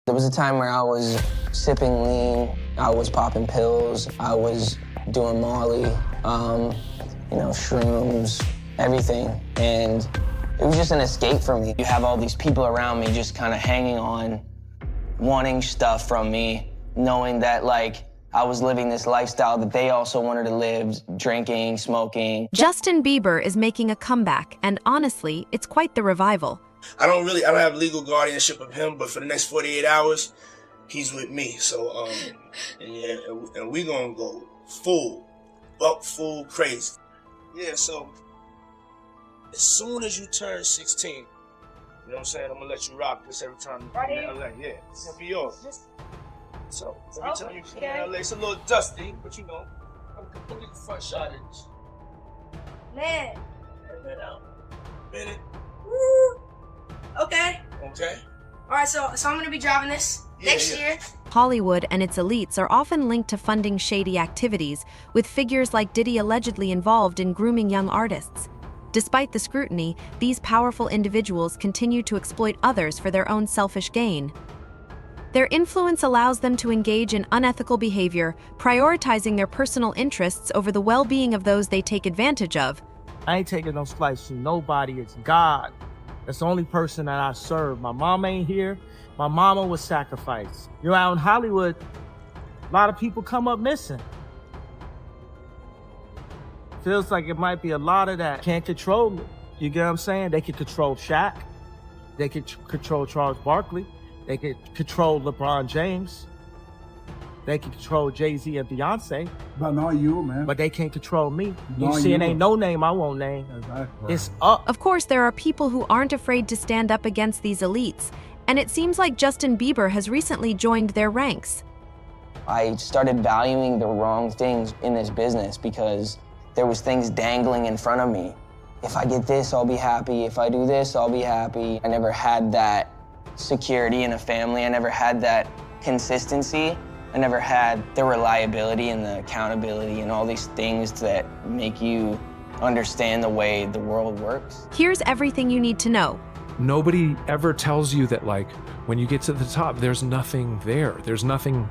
There was a time where I was sipping lean, I was popping pills, I was doing Molly, shrooms, everything. And it was just an escape for me. You have all these people around me just kind of hanging on, wanting stuff from me, knowing that, like, I was living this lifestyle that they also wanted to live, drinking, smoking. Justin Bieber is making a comeback, and honestly, it's quite the revival. I don't have legal guardianship of him, but for the next 48 hours, he's with me. So, and we gonna go full crazy. Yeah, so as soon as you turn 16, you know what I'm saying, I'm gonna let you rock this every time you come to LA. Yeah, it's gonna be yours. So every time you come to LA, it's a little dusty, but you know, I'm gonna get the front shot in this. Man. And then out. Minute. Woo. Okay. Okay. All right, so I'm gonna be driving this next year. Hollywood and its elites are often linked to funding shady activities, with figures like Diddy allegedly involved in grooming young artists. Despite the scrutiny, these powerful individuals continue to exploit others for their own selfish gain. Their influence allows them to engage in unethical behavior, prioritizing their personal interests over the well-being of those they take advantage of. I ain't taking no slice from nobody. It's God. That's the only person that I serve. My mom ain't here. My mama was sacrificed. You know, out in Hollywood, a lot of people come up missing. Feels like it might be a lot of that. Can't control it. You get what I'm saying? They can control Shaq. They can control Charles Barkley. They can control LeBron James. They can control Jay-Z and Beyonce. But not you, man. But they can't control me. You Not see, it you. ain't no name I won't name. Exactly. It's up. Of course, there are people who aren't afraid to stand up against these elites, and it seems like Justin Bieber has recently joined their ranks. I started valuing the wrong things in this business because there was things dangling in front of me. If I get this, I'll be happy. If I do this, I'll be happy. I never had that security in a family. I never had that consistency. I never had the reliability and the accountability and all these things that make you understand the way the world works. Here's everything you need to know. Nobody ever tells you that, like, when you get to the top, there's nothing there. There's nothing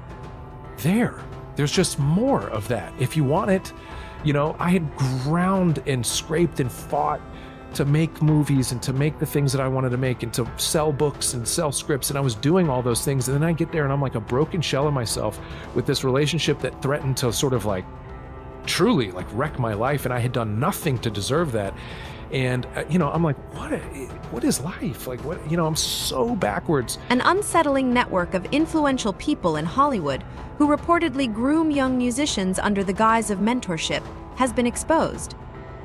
there. There's just more of that. If you want it, you know, I had ground and scraped and fought to make movies and to make the things that I wanted to make and to sell books and sell scripts, and I was doing all those things, and then I get there and I'm like a broken shell of myself with this relationship that threatened to sort of like truly like wreck my life, and I had done nothing to deserve that. And I'm like, what is life? Like, what, I'm so backwards. An unsettling network of influential people in Hollywood who reportedly groom young musicians under the guise of mentorship has been exposed.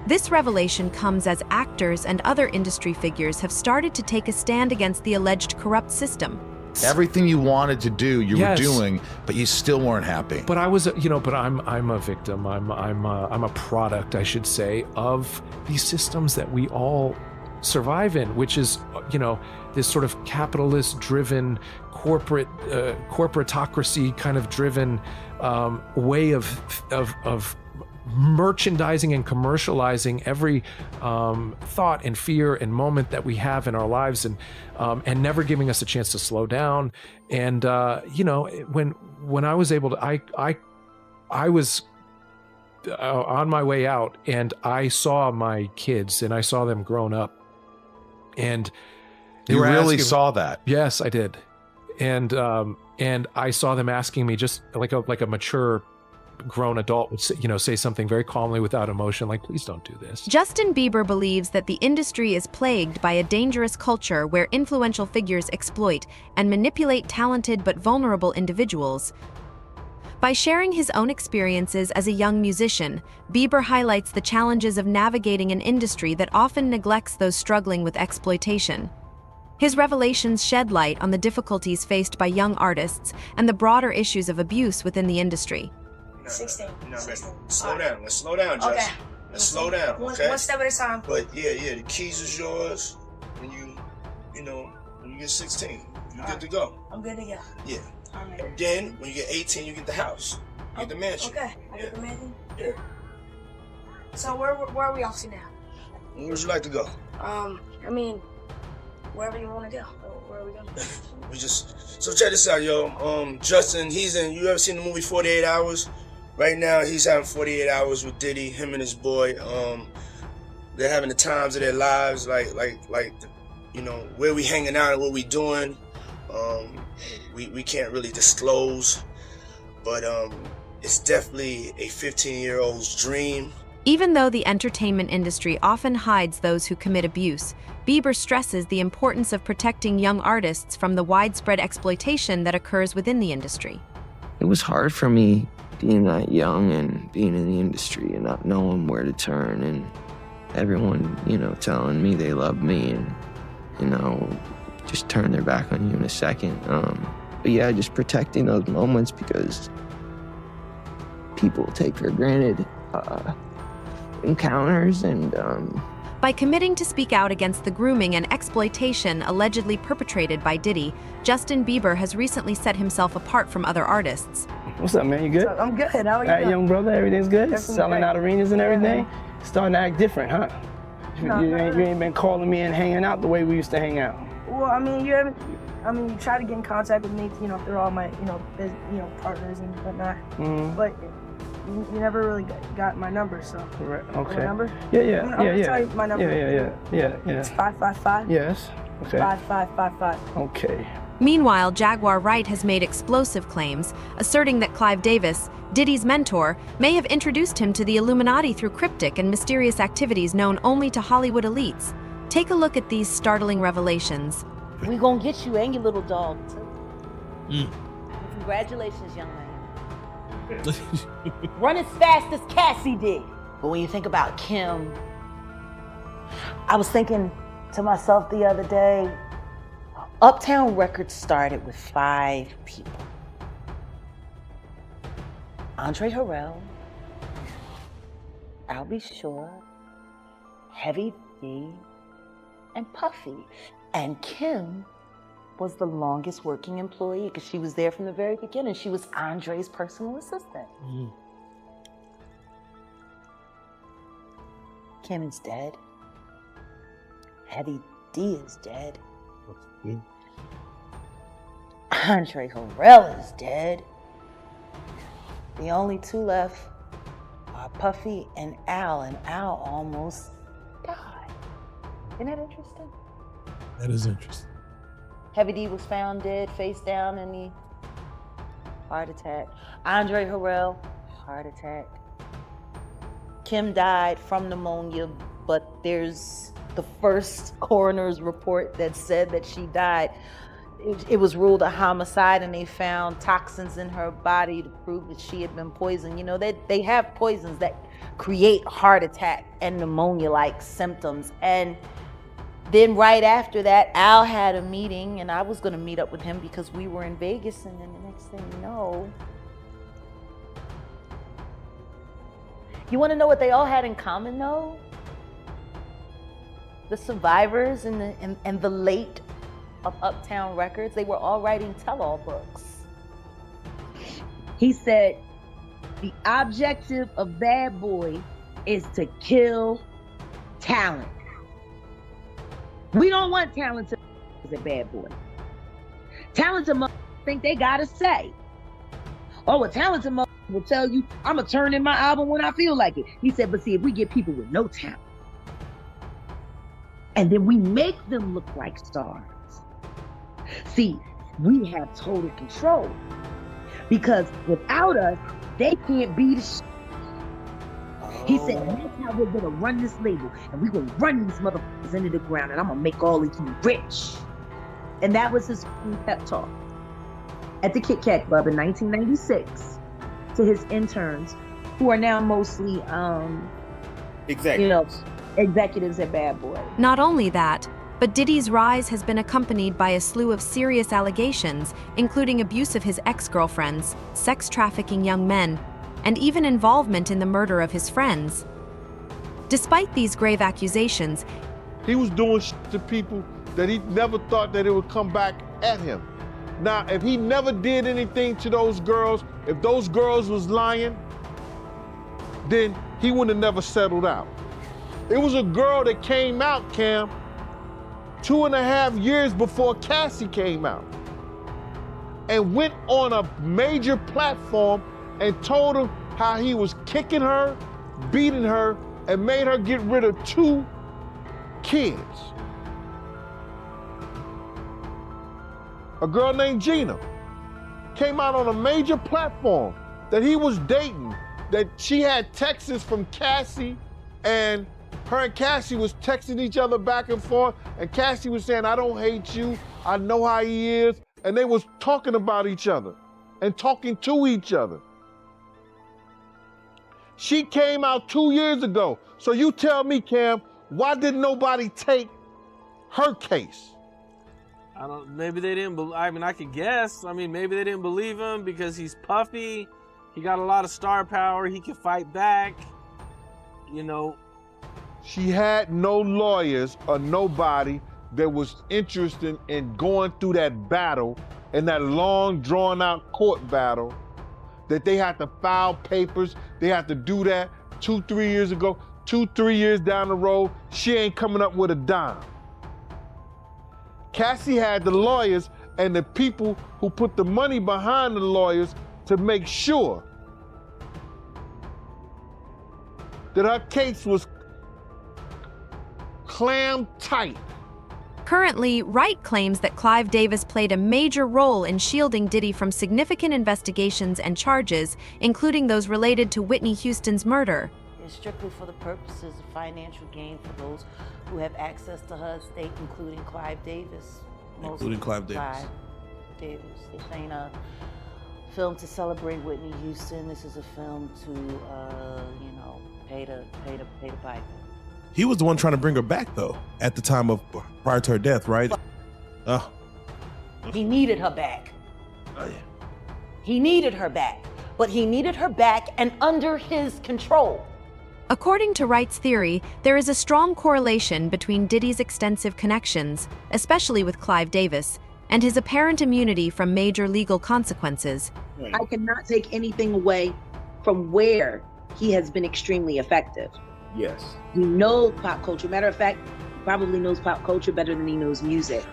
This revelation comes as actors and other industry figures have started to take a stand against the alleged corrupt system. Everything you wanted to do, you Yes. were doing, but you still weren't happy. But I was, but I'm a victim. I'm a product, I should say, of these systems that we all survive in, which is, this sort of capitalist-driven, corporatocracy kind of driven way of merchandising and commercializing every thought and fear and moment that we have in our lives, and never giving us a chance to slow down. And when I was able to, I was on my way out, and I saw my kids, and I saw them grown up, and they You were really asking, saw that. Yes, I did, and I saw them asking me, just like a mature grown adult would say something very calmly without emotion, like, please don't do this. Justin Bieber believes that the industry is plagued by a dangerous culture where influential figures exploit and manipulate talented but vulnerable individuals. By sharing his own experiences as a young musician, Bieber highlights the challenges of navigating an industry that often neglects those struggling with exploitation. His revelations shed light on the difficulties faced by young artists and the broader issues of abuse within the industry. 16. You're not ready. 16. Slow down. Let's slow down, Jess. Okay. Let's slow down, One okay? step at a time. But yeah, the keys is yours when you get 16. You good to go. I'm good to go. Yeah. All right. And then when you get 18, you get the house. You get the mansion. Okay. I get the mansion. Yeah. So where are we off to now? Where would you like to go? I mean, wherever you want to go. Where are we going? So check this out, yo. Justin, you ever seen the movie 48 Hours? Right now, he's having 48 hours with Diddy, him and his boy. They're having the times of their lives, like, you know, where we hanging out and what we doing. We can't really disclose, but it's definitely a 15-year-old's dream. Even though the entertainment industry often hides those who commit abuse, Bieber stresses the importance of protecting young artists from the widespread exploitation that occurs within the industry. It was hard for me being that young and being in the industry and not knowing where to turn, and everyone, you know, telling me they love me and, you know, just turn their back on you in a second. But yeah, just protecting those moments because people take for granted encounters and By committing to speak out against the grooming and exploitation allegedly perpetrated by Diddy, Justin Bieber has recently set himself apart from other artists. What's up, man? You good? I'm good. How are you? All right, young brother, everything's good? Everything's Selling great. out arenas and everything? Yeah. Starting to act different, huh? You ain't been calling me and hanging out the way we used to hang out. Well, I mean, you try to get in contact with me, you know, through all my, partners and whatnot. Mm-hmm. But you never really got my number, so. Right, okay. My number? Yeah. I'm gonna tell you my number. Yeah. It's 555. Yes, okay. 5555. Okay. Meanwhile, Jaguar Wright has made explosive claims, asserting that Clive Davis, Diddy's mentor, may have introduced him to the Illuminati through cryptic and mysterious activities known only to Hollywood elites. Take a look at these startling revelations. We gonna get you and your little dog, too. Congratulations, young man. Run as fast as Cassie did. But when you think about Kim, I was thinking to myself the other day, Uptown Records started with 5 people. Andre Harrell, I'll Be Sure, Heavy D, and Puffy. And Kim was the longest working employee because she was there from the very beginning. She was Andre's personal assistant. Kim is dead. Heavy D is dead. Andre Harrell is dead. The only 2 left are Puffy and Al almost died. Isn't that interesting? That is interesting. Heavy D was found dead, face down in the heart attack. Andre Harrell, heart attack. Kim died from pneumonia, but there's the first coroner's report that said that she died. It was ruled a homicide, and they found toxins in her body to prove that she had been poisoned. You know, they have poisons that create heart attack and pneumonia-like symptoms. And then right after that, Al had a meeting, and I was going to meet up with him because we were in Vegas, and then the next thing you know, you want to know what they all had in common, though? The survivors and the late of Uptown Records, they were all writing tell-all books. He said, the objective of Bad Boy is to kill talent. We don't want talented as a bad boy. Talented motherfuckers think they gotta say. Oh, a talented motherfucker will tell you, I'm gonna turn in my album when I feel like it. He said, but see, if we get people with no talent, and then we make them look like stars, see, we have total control. Because without us, they can't be the shit. He said, and that's how we're gonna run this label, and we're gonna run these motherfuckers into the ground, and I'm gonna make all of you rich. And that was his pep talk at the Kit Kat Club in 1996 to his interns, who are now mostly, executives at Bad Boy. Not only that, but Diddy's rise has been accompanied by a slew of serious allegations, including abuse of his ex-girlfriends, sex trafficking young men, and even involvement in the murder of his friends. Despite these grave accusations, he was doing shit to people that he never thought that it would come back at him. Now, if he never did anything to those girls, if those girls was lying, then he would have never settled out. It was a girl that came out, Cam, 2.5 years before Cassie came out, and went on a major platform and told him how he was kicking her, beating her, and made her get rid of 2 kids. A girl named Gina came out on a major platform that he was dating, that she had texts from Cassie, and her and Cassie was texting each other back and forth, and Cassie was saying, I don't hate you, I know how he is, and they was talking about each other and talking to each other. She came out 2 years ago. So you tell me, Cam, why didn't nobody take her case? I don't, maybe they didn't, I mean, I could guess. I mean, maybe they didn't believe him because he's puffy. He got a lot of star power. He can fight back, you know. She had no lawyers or nobody that was interested in going through that battle, and that long drawn out court battle, that they had to file papers. They had to do that 2-3 years ago. 2-3 years down the road, she ain't coming up with a dime. Cassie had the lawyers and the people who put the money behind the lawyers to make sure that her case was clam tight. Currently, Wright claims that Clive Davis played a major role in shielding Diddy from significant investigations and charges, including those related to Whitney Houston's murder. It's strictly for the purposes of financial gain for those who have access to her estate, including Clive Davis. Including Clive Davis. Clive Davis. This ain't a film to celebrate Whitney Houston. This is a film to, you know, pay the piper. He was the one trying to bring her back, though, at the time of prior to her death, right? He needed her back. Oh, yeah. He needed her back, but he needed her back and under his control. According to Wright's theory, there is a strong correlation between Diddy's extensive connections, especially with Clive Davis, and his apparent immunity from major legal consequences. I cannot take anything away from where he has been extremely effective. Yes. He knows pop culture. Matter of fact, he probably knows pop culture better than he knows music.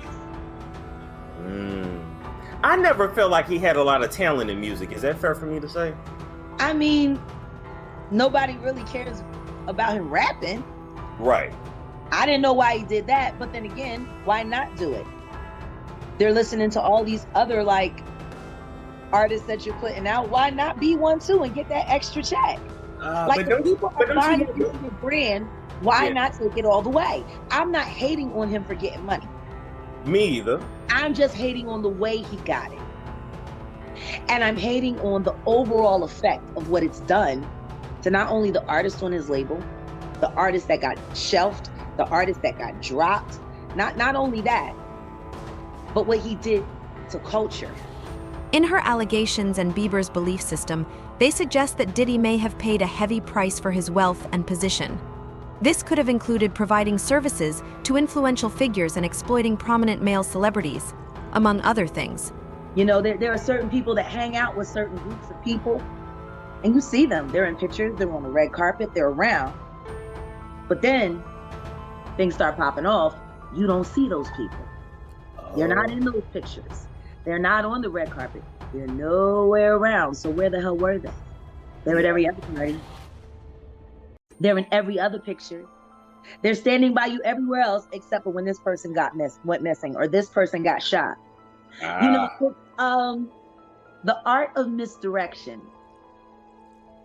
I never felt like he had a lot of talent in music. Is that fair for me to say? I mean, nobody really cares about him rapping. Right. I didn't know why he did that, but then again, why not do it? They're listening to all these other like artists that you're putting out. Why not be one too and get that extra check? Like if people are buying your brand, why not take it all the way? I'm not hating on him for getting money. Me either. I'm just hating on the way he got it. And I'm hating on the overall effect of what it's done to not only the artist on his label, the artist that got shelved, the artist that got dropped. Not only that, but what he did to culture. In her allegations and Bieber's belief system, they suggest that Diddy may have paid a heavy price for his wealth and position. This could have included providing services to influential figures and exploiting prominent male celebrities, among other things. You know, there are certain people that hang out with certain groups of people, and you see them. They're in pictures, they're on the red carpet, they're around. But then things start popping off, you don't see those people. They're not in those pictures. They're not on the red carpet. They're nowhere around. So where the hell were they? They're at every other party. They're in every other picture. They're standing by you everywhere else except for when this person went missing or this person got shot. You know, the art of misdirection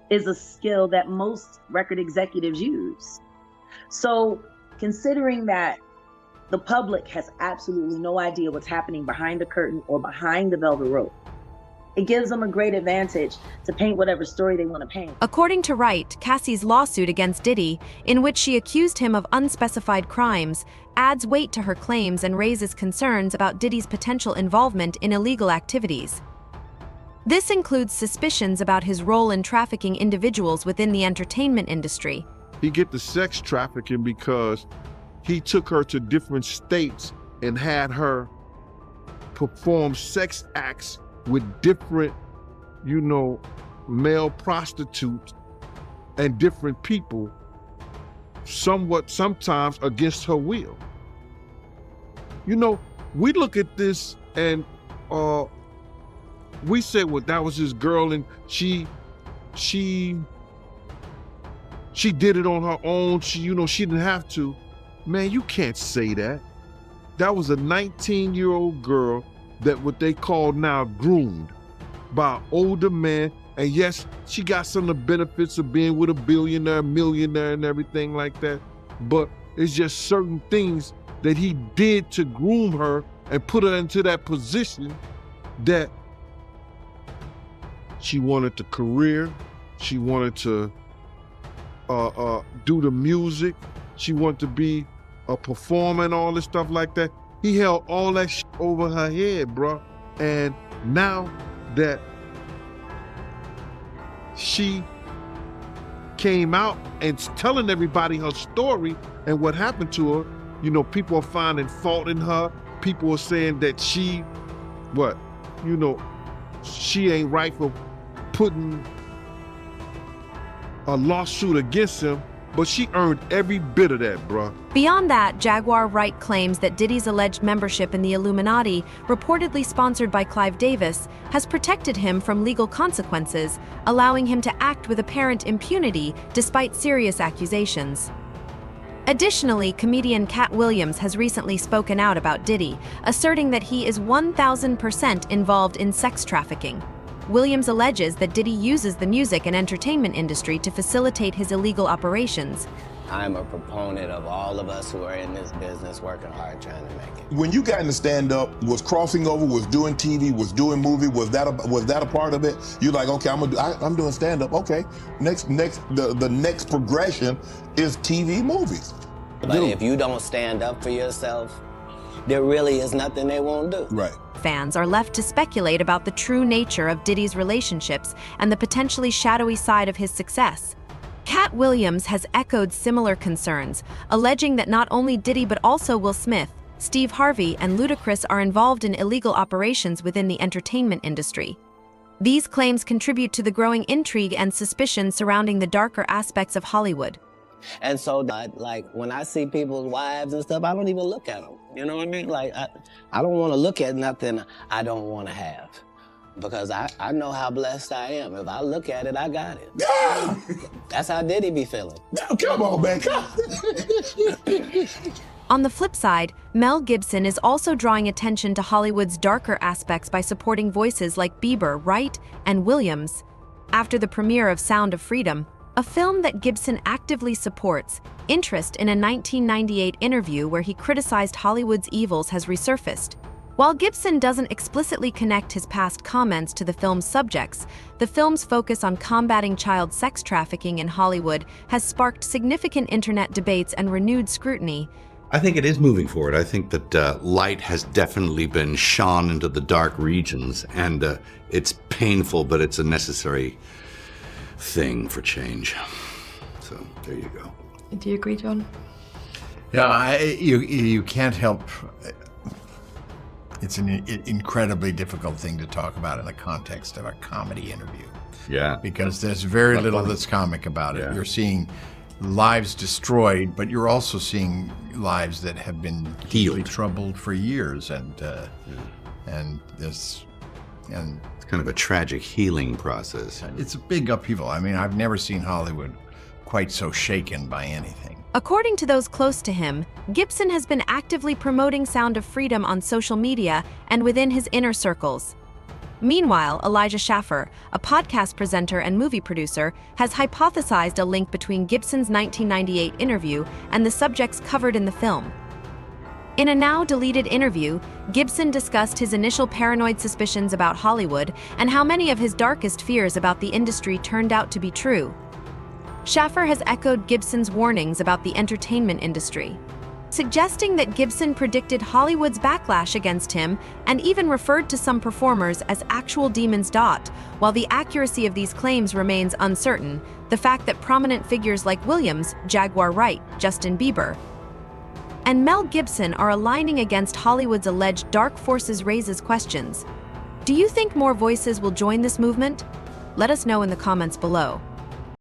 is a skill that most record executives use. So considering that the public has absolutely no idea what's happening behind the curtain or behind the velvet rope, it gives them a great advantage to paint whatever story they want to paint. According to Wright, Cassie's lawsuit against Diddy, in which she accused him of unspecified crimes, adds weight to her claims and raises concerns about Diddy's potential involvement in illegal activities. This includes suspicions about his role in trafficking individuals within the entertainment industry. He get the sex trafficking because he took her to different states and had her perform sex acts with different, you know, male prostitutes and different people, sometimes against her will. You know, we look at this and we said, well, that was his girl and she did it on her own. She didn't have to. Man, you can't say that. That was a 19-year-old girl that what they call now groomed by an older man. And yes, she got some of the benefits of being with a billionaire, millionaire, and everything like that. But it's just certain things that he did to groom her and put her into that position that she wanted the career, she wanted to do the music, she wanted to be a performer and all this stuff like that. He held all that shit over her head, bro. And now that she came out and telling everybody her story and what happened to her, you know, people are finding fault in her. People are saying that she ain't right for putting a lawsuit against him, but she earned every bit of that, bruh. Beyond that, Jaguar Wright claims that Diddy's alleged membership in the Illuminati, reportedly sponsored by Clive Davis, has protected him from legal consequences, allowing him to act with apparent impunity despite serious accusations. Additionally, comedian Cat Williams has recently spoken out about Diddy, asserting that he is 1,000% involved in sex trafficking. Williams alleges that Diddy uses the music and entertainment industry to facilitate his illegal operations. I'm a proponent of all of us who are in this business working hard trying to make it. When you got into stand-up, was crossing over, was doing TV, was doing movie, was that a part of it? You're like, okay, I'm doing stand-up. Okay, the next progression is TV movies. But if you don't stand up for yourself, there really is nothing they won't do. Right. Fans are left to speculate about the true nature of Diddy's relationships and the potentially shadowy side of his success. Cat Williams has echoed similar concerns, alleging that not only Diddy but also Will Smith, Steve Harvey, and Ludacris are involved in illegal operations within the entertainment industry. These claims contribute to the growing intrigue and suspicion surrounding the darker aspects of Hollywood. And so, like, when I see people's wives and stuff, I don't even look at them. You know what I mean? Like, I don't want to look at nothing I don't want to have. Because I know how blessed I am. If I look at it, I got it. That's how Diddy be feeling. No, come on, man. On the flip side, Mel Gibson is also drawing attention to Hollywood's darker aspects by supporting voices like Bieber, Wright, and Williams. After the premiere of Sound of Freedom, a film that Gibson actively supports, interest in a 1998 interview where he criticized Hollywood's evils has resurfaced. While Gibson doesn't explicitly connect his past comments to the film's subjects, the film's focus on combating child sex trafficking in Hollywood has sparked significant internet debates and renewed scrutiny. I think it is moving forward. I think that light has definitely been shone into the dark regions, and it's painful, but it's a necessary thing for change. So there you go. Do you agree, John? Yeah, you can't help. It's an incredibly difficult thing to talk about in the context of a comedy interview. Yeah. Because there's very little that's comic about it. Yeah. You're seeing lives destroyed, but you're also seeing lives that have been deeply troubled for years, and it's kind of a tragic healing process. It's a big upheaval. I mean, I've never seen Hollywood quite so shaken by anything. According to those close to him, Gibson has been actively promoting Sound of Freedom on social media and within his inner circles. Meanwhile, Elijah Schaffer, a podcast presenter and movie producer, has hypothesized a link between Gibson's 1998 interview and the subjects covered in the film. In a now-deleted interview, Gibson discussed his initial paranoid suspicions about Hollywood and how many of his darkest fears about the industry turned out to be true. Schaffer has echoed Gibson's warnings about the entertainment industry, suggesting that Gibson predicted Hollywood's backlash against him and even referred to some performers as actual demons. While the accuracy of these claims remains uncertain, the fact that prominent figures like Williams, Jaguar Wright, Justin Bieber, and Mel Gibson are aligning against Hollywood's alleged dark forces raises questions. Do you think more voices will join this movement? Let us know in the comments below.